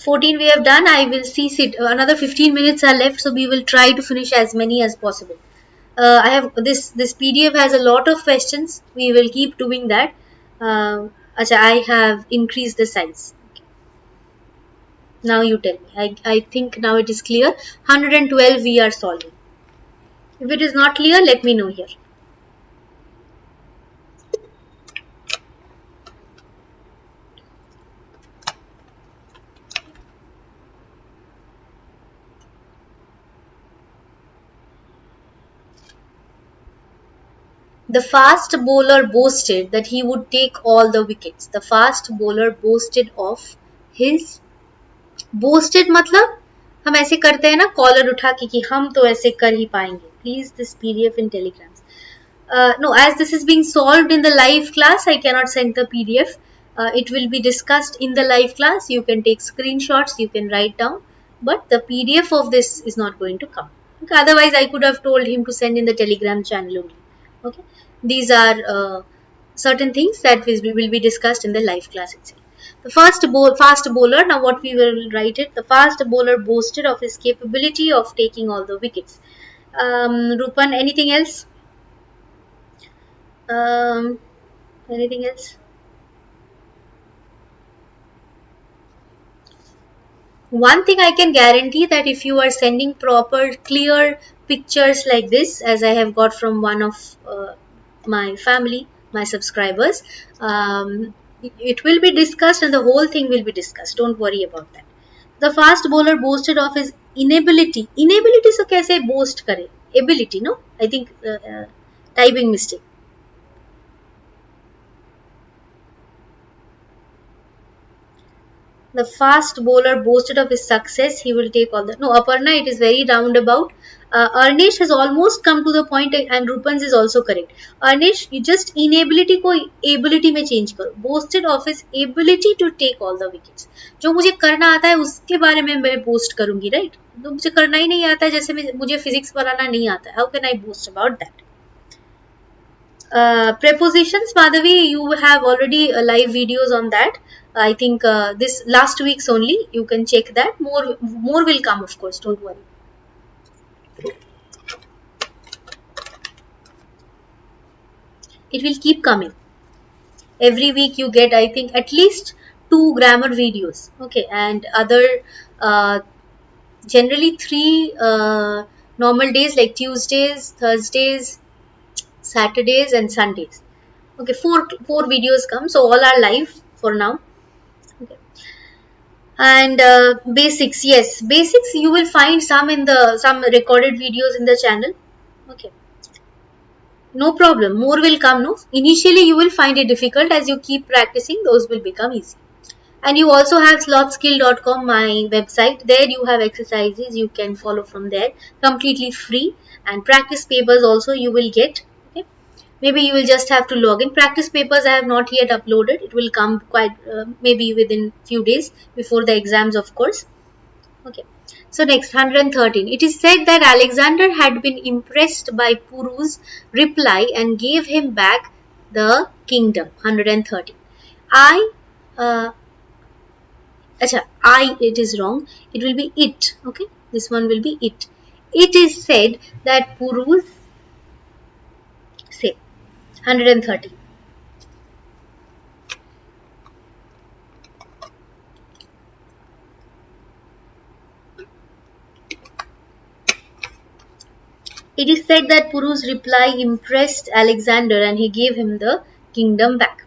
14 we have done. I will see another 15 minutes are left, so we will try to finish as many as possible. I have this PDF has a lot of questions. We will keep doing that. I have increased the size. Okay. Now you tell me. I think now it is clear. 112 we are solving. If it is not clear, let me know here. The fast bowler boasted that he would take all the wickets. The fast bowler boasted of his. Boasted मतलब हम ऐसे करते हैं ना collar उठा के कि हम तो ऐसे कर ही पाएंगे. Please this PDF in telegrams. No, as this is being solved in the live class, I cannot send the PDF. It will be discussed in the live class. You can take screenshots, you can write down, but the PDF of this is not going to come. Okay, otherwise, I could have told him to send in the Telegram channel only. Okay, these are certain things that will be discussed in the live class itself. The fast bowler, now what we will write it, the fast bowler boasted of his capability of taking all the wickets. Rupan, anything else? Um, Anything else? One thing I can guarantee, that if you are sending proper, clear pictures like this, as I have got from one of my family, my subscribers, it will be discussed and the whole thing will be discussed. Don't worry about that. The fast bowler boasted of his inability. Inability से कैसे boast करे? Ability, no? I think typing mistake. The fast bowler boasted of his success. He will take all the. No, Aparna, it is very roundabout. Arnish has almost come to the point, and Rupans is also correct. Arnish, you just inability को ability में change करो. Boasted of his ability to take all the wickets. जो मुझे करना आता है उसके बारे में मैं boast करूंगी, right? तो मुझे करना ही नहीं आता है, जैसे मुझे physics बनाना नहीं आता है. How can I boast about that? Prepositions, Madhavi, you have already live videos on that. I think this last week's only. You can check that. More will come, of course. Don't worry. It will keep coming. Every week you get, I think, at least 2 grammar videos. Okay, and other generally 3 normal days like Tuesdays, Thursdays, Saturdays, and Sundays. Okay, four videos come. So all are live for now. Okay. And basics, yes, basics you will find some in the some recorded videos in the channel. Okay, no problem, more will come. No, initially you will find it difficult. As you keep practicing, those will become easy. And you also have slothskill.com, my website. There you have exercises you can follow from there, completely free. And practice papers also you will get. Okay, maybe you will just have to log in. Practice papers I have not yet uploaded. It will come quite maybe within few days before the exams, of course. Okay. So next, 113. It is said that Alexander had been impressed by Puru's reply and gave him back the kingdom. 113. It is wrong. It will be it. Okay. This one will be it. It is said that Puru's, say, 130. It is said that Puru's reply impressed Alexander and he gave him the kingdom back.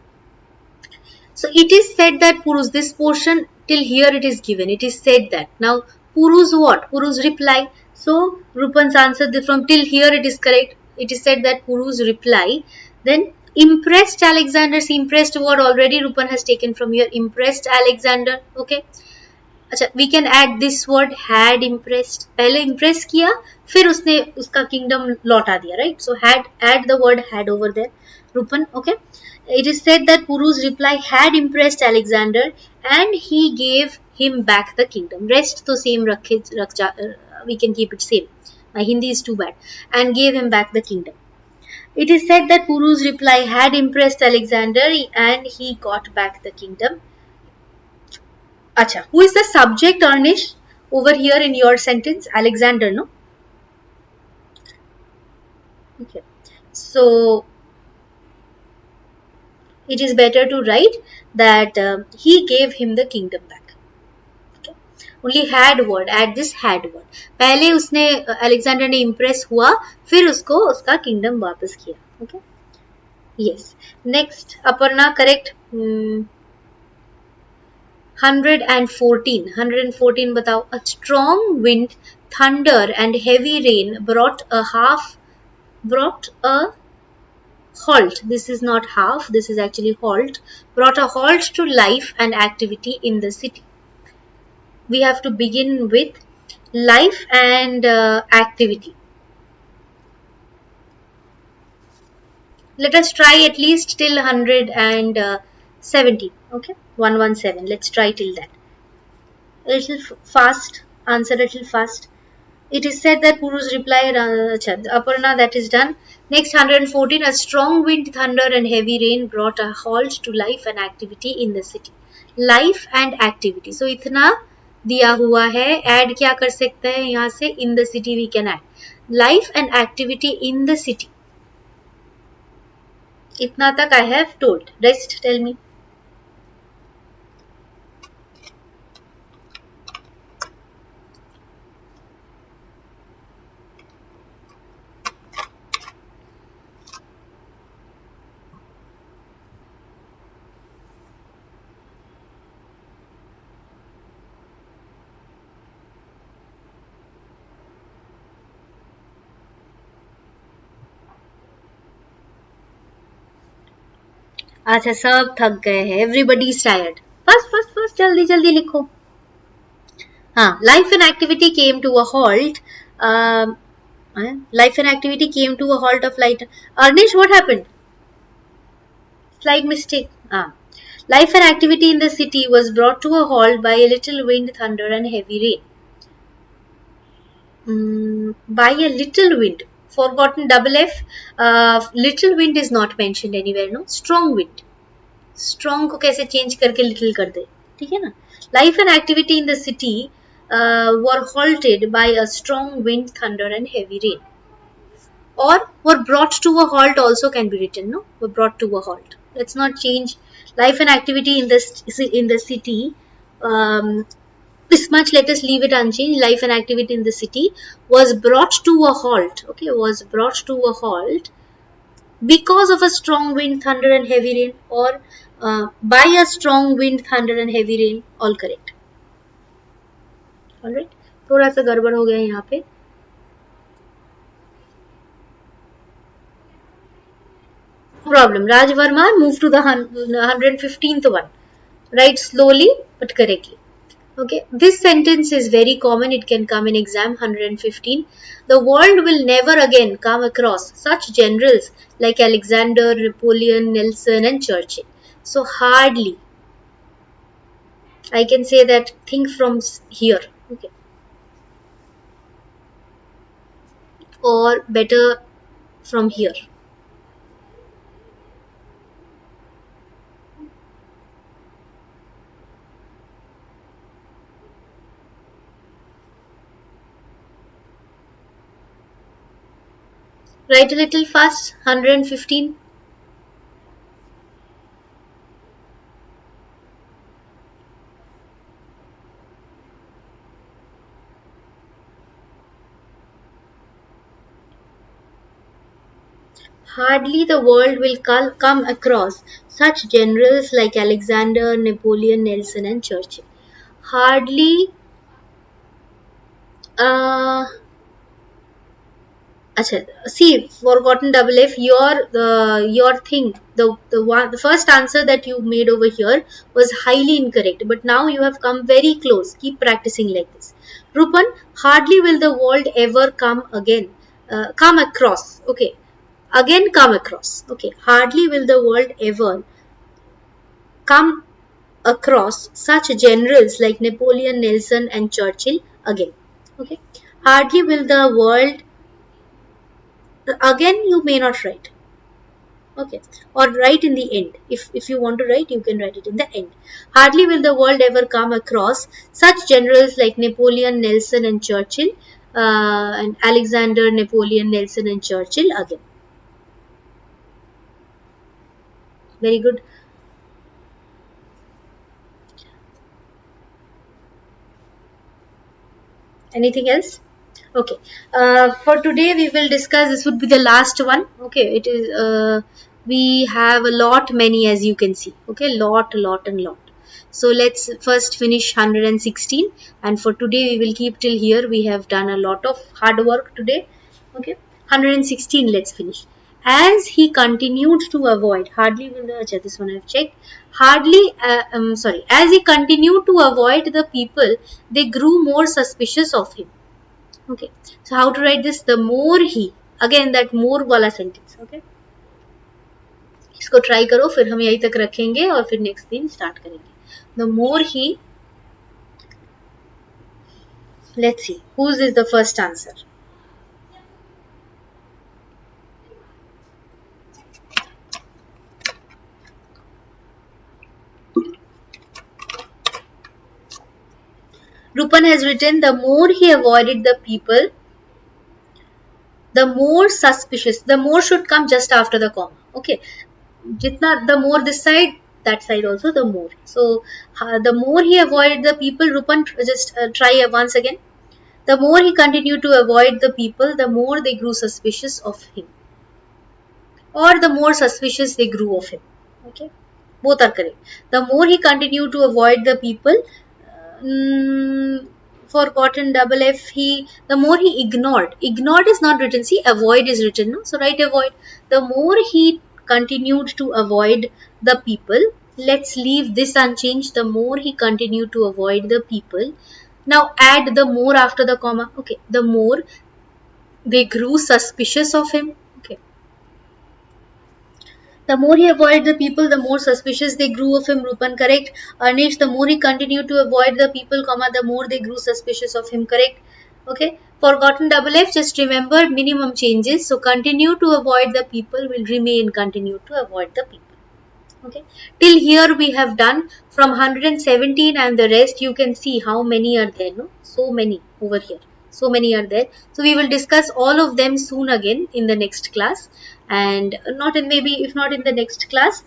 So it is said that Puru's, this portion till here it is given. It is said that. Now Puru's what? Puru's reply. So Rupan's answer from till here it is correct. It is said that Puru's reply then impressed Alexander. See, impressed word already Rupan has taken from here. Impressed Alexander. Okay. अच्छा, we can add this word had impressed. पहले impress किया फिर उसने उसका kingdom लौटा दिया, right? So had, add the word had over there, Rupan. Okay, it is said that Puru's reply had impressed Alexander and he gave him back the kingdom. Rest तो same we can keep it same. My Hindi is too bad. And gave him back the kingdom. It is said that Puru's reply had impressed Alexander and he got back the kingdom. Acha, who is the subject, Arnish, over here in your sentence? Alexander, no? Okay. So it is better to write that he gave him the kingdom back. Okay. Only had word, add this had word. पहले उसने Alexander ने impress हुआ, फिर उसको उसका kingdom वापस किया. Okay. Yes. Next, Aparna, correct. 114 बताओ. A strong wind, thunder and heavy rain brought a halt. This is not half, this is actually halt. Brought a halt to life and activity in the city. We have to begin with life and activity. Let us try at least till 170. Okay, 117. Let's try till that. A little fast. Answer a little fast. It is said that Puru's reply, Aparna, that is done. Next, 114. A strong wind, thunder and heavy rain brought a halt to life and activity in the city. Life and activity. So, इतना दिया हुआ है. Add क्या कर सकते हैं यहाँ से? In the city we can add. Life and activity in the city. Itna tak I have told. Rest tell me. अच्छा सब थक गए हैं. Everybody is tired. First जल्दी जल्दी लिखो. हाँ, life and activity came to a halt. Um, Life and activity came to a halt of light. Arnish, what happened? Slight mistake. Life and activity in the city was brought to a halt by a little wind, thunder, and heavy rain. By a little wind. Forgotten double F. Little wind is not mentioned anywhere. No, strong wind. Strong को कैसे change करके little कर दे, ठीक है ना? Life and activity in the city were halted by a strong wind, thunder, and heavy rain. Or were brought to a halt also can be written, no? Were brought to a halt. Let's not change life and activity in the city. This much let us leave it unchanged. Life and activity in the city was brought to a halt. Okay, was brought to a halt because of a strong wind, thunder, and heavy rain, or by a strong wind, thunder, and heavy rain. All correct. All right. थोड़ा सा गड़बड़ हो गया यहाँ पे. Problem. Raj Verma, move to the 115th one. Write slowly but correctly. Okay, this sentence is very common. It can come in exam 115. The world will never again come across such generals like Alexander, Napoleon, Nelson, and Churchill. So hardly. I can say that. Think from here. Okay. Or better from here. Write a little fast. 115. Hardly the world will come across such generals like Alexander, Napoleon, Nelson, and Churchill. Hardly. See, forgotten double F. Your thing. The first answer that you made over here was highly incorrect. But now you have come very close. Keep practicing like this. Rupan, hardly will the world ever come again. Come across. Okay. Again come across. Okay. Hardly will the world ever come across such generals like Napoleon, Nelson, and Churchill again. Okay. Hardly will the world. Again, you may not write. Okay. Or write in the end. If you want to write, you can write it in the end. Hardly will the world ever come across such generals like Napoleon, Nelson, and Churchill, and Alexander, Napoleon, Nelson, and Churchill again. Very good. Anything else? Okay. For today we will discuss. This would be the last one. Okay. It is. We have a lot many, as you can see. Okay. Lot and lot. So let's first finish 116. And for today we will keep till here. We have done a lot of hard work today. Okay. 116. Let's finish. As he continued to avoid, hardly will the. This one I've checked. Hardly. As he continued to avoid the people, they grew more suspicious of him. Okay, so how to write this? The more he, again that more वाला sentence. Okay, इसको try करो, फिर हम यहीं तक रखेंगे और फिर next दिन start करेंगे. The more he, let's see, whose is the first answer? Rupan has written, the more he avoided the people, the more suspicious. The more should come just after the comma. Okay. jitna, the more this side, that side also the more. So the more he avoided the people, Rupan, just try once again. The more he continued to avoid the people, the more they grew suspicious of him, or the more suspicious they grew of him. Okay, both are correct. The more he continued to avoid the people, forgotten double F. The more he ignored. Ignored is not written. See, avoid is written. No? So write avoid. The more he continued to avoid the people. Let's leave this unchanged. The more he continued to avoid the people. Now add the more after the comma. Okay, the more they grew suspicious of him. Okay. The more he avoided the people, the more suspicious they grew of him. Rupan, correct. Anish, the more he continued to avoid the people, comma, the more they grew suspicious of him. Correct. Okay. Forgotten double F, just remember minimum changes. So continue to avoid the people will remain continue to avoid the people. Okay, till here we have done from 117, and the rest you can see how many are there. No, so many over here, so many are there. So we will discuss all of them soon again in the next class, and not in, maybe if not in the next class,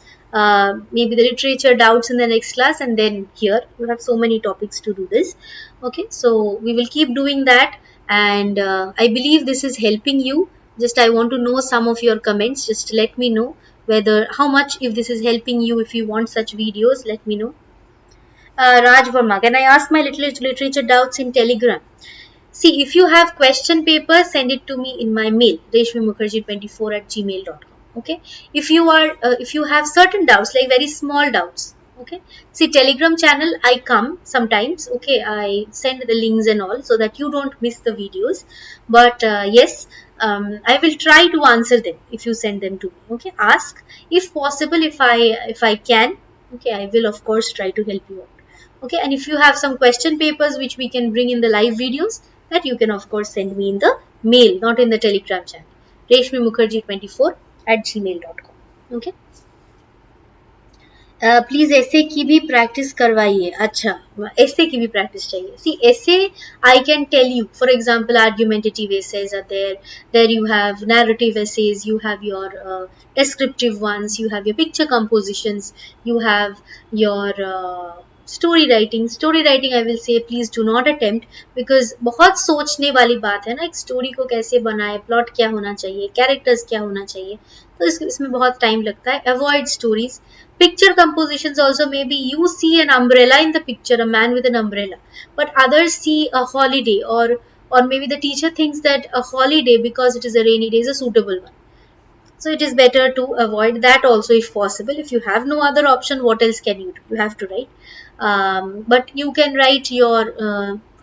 maybe the literature doubts in the next class, and then here you have so many topics to do this. Okay, so we will keep doing that, and I believe this is helping you. Just I want to know some of your comments. Just let me know whether how much, if this is helping you. If you want such videos, let me know. Raj Verma, can I ask my literature doubts in Telegram? See, if you have question paper, send it to me in my mail, reshmimukherjee24@gmail.com. Okay. If you have certain doubts, like very small doubts, okay. See, Telegram channel, I come sometimes. Okay, I send the links and all so that you don't miss the videos. But yes, I will try to answer them if you send them to me. Okay, ask if possible. If I can, okay, I will of course try to help you out. Okay, and if you have some question papers which we can bring in the live videos, that you can of course send me in the mail, not in the Telegram channel. reshmimukherjee24@gmail.com. Okay. Please ऐसे की भी practice करवाइए. अच्छा, ऐसे की भी practice चाहिए. See ऐसे I can tell you, for example argumentative essays are there you have narrative essays, you have your descriptive ones, you have your picture compositions, you have your story writing. Story writing I will say please do not attempt, because बहुत सोचने वाली बात है ना, एक story को कैसे बनाए, प्लॉट क्या होना चाहिए, कैरेक्टर्स क्या होना चाहिए, तो इसमें बहुत टाइम लगता है. Avoid stories. Picture compositions also, maybe you see an umbrella in the picture, a man with an umbrella, but others see a holiday, or maybe the teacher thinks that a holiday, because it is a rainy day, is a suitable one. So it is better to avoid that also if possible. If you have no other option, what else can you do? You have to write. But you can write your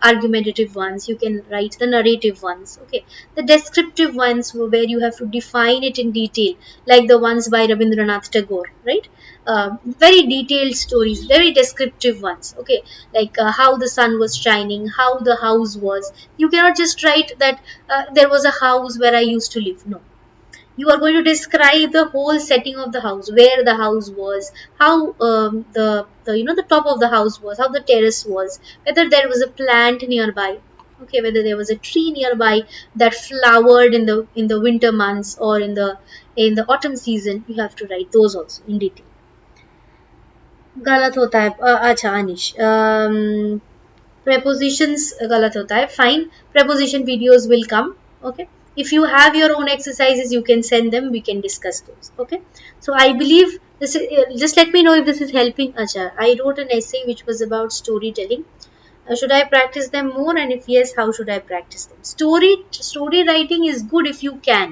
argumentative ones, you can write the narrative ones. Okay, the descriptive ones where you have to define it in detail, like the ones by Rabindranath Tagore, right? Very detailed stories, very descriptive ones. Okay, like how the sun was shining, how the house was. You cannot just write that there was a house where I used to live. No, you are going to describe the whole setting of the house, where the house was, how the top of the house was, how the terrace was, whether there was a plant nearby, okay, whether there was a tree nearby that flowered in the winter months or in the autumn season. You have to write those also in detail. गलत होता है. अच्छा अनिश, prepositions गलत होता है. Fine, preposition videos will come. Okay, if you have your own exercises, you can send them, we can discuss those. Okay, so I believe this is, just let me know if this is helping. Acha, I wrote an essay which was about storytelling. Should I practice them more, and if yes, how should I practice them? Story writing is good if you can,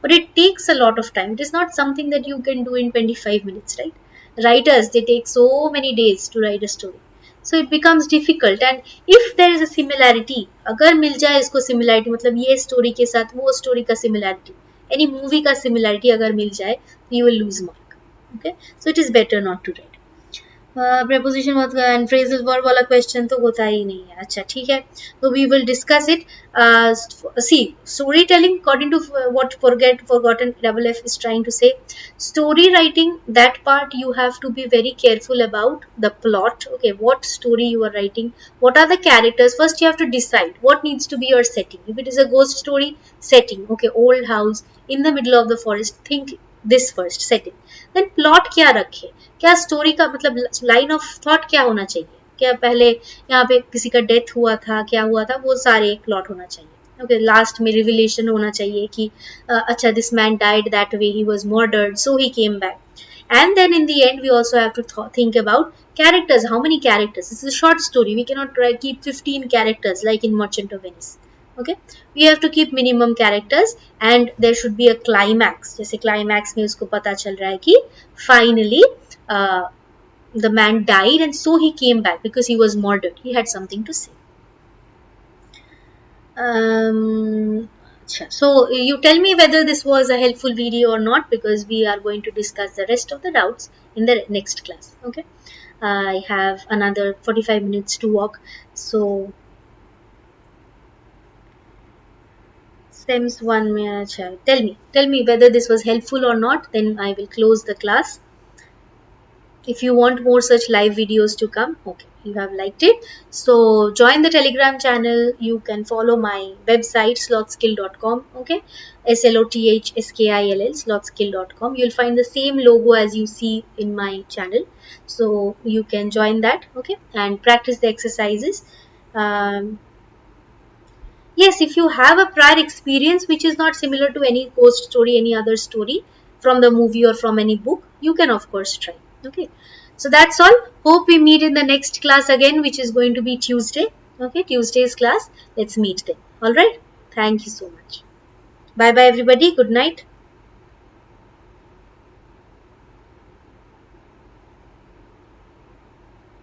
but it takes a lot of time. It is not something that you can do in 25 minutes, right? Writers, they take so many days to write a story, so it becomes difficult. And if there is a similarity, अगर मिल जाए इसको similarity, मतलब ये story के साथ वो story का similarity, any movie का similarity अगर मिल जाए, you will lose mark. Okay, so it is better not to write. preposition and phrasal verb वाला question तो होता ही नहीं है. अच्छा ठीक है, तो we will discuss it. See, storytelling, according to what forgotten double F is trying to say, story writing, that part you have to be very careful about the plot. Okay, what story you are writing, what are the characters. First you have to decide what needs to be your setting. If it is a ghost story, setting, okay, old house in the middle of the forest, think this first setting. Then plot क्या रखे, क्या story का मतलब line of thought क्या होना चाहिए, क्या पहले यहाँ पे किसी का डेथ हुआ था, क्या हुआ था, वो सारे एक प्लॉट होना चाहिए. ओके, लास्ट में रिविलेशन होना चाहिए कि अच्छा this man died that way, he was murdered so he came back. And then in the end we also have to think about characters. How many characters? This is a short story, we cannot try keep 15 characters like in Merchant of Venice. Okay, we have to keep minimum characters and there should be a climax. जैसे climax में उसको पता चल रहा है कि finally uh, the man died and so he came back because he was murdered, he had something to say. So you tell me whether this was a helpful video or not, because we are going to discuss the rest of the doubts in the next class. Okay, I have another 45 minutes to walk, so Stems 1 tell me whether this was helpful or not, then I will close the class. If you want more such live videos to come, okay, you have liked it, so join the Telegram channel. You can follow my website slothskill.com. okay, slothskill, slothskill.com. You'll find the same logo as you see in my channel, so you can join that. Okay, and practice the exercises. Yes, if you have a prior experience which is not similar to any ghost story, any other story from the movie or from any book, you can of course try. Okay, so that's all. Hope we meet in the next class again, which is going to be Tuesday. Okay, Tuesday's class. Let's meet then. All right. Thank you so much. Bye bye, everybody. Good night.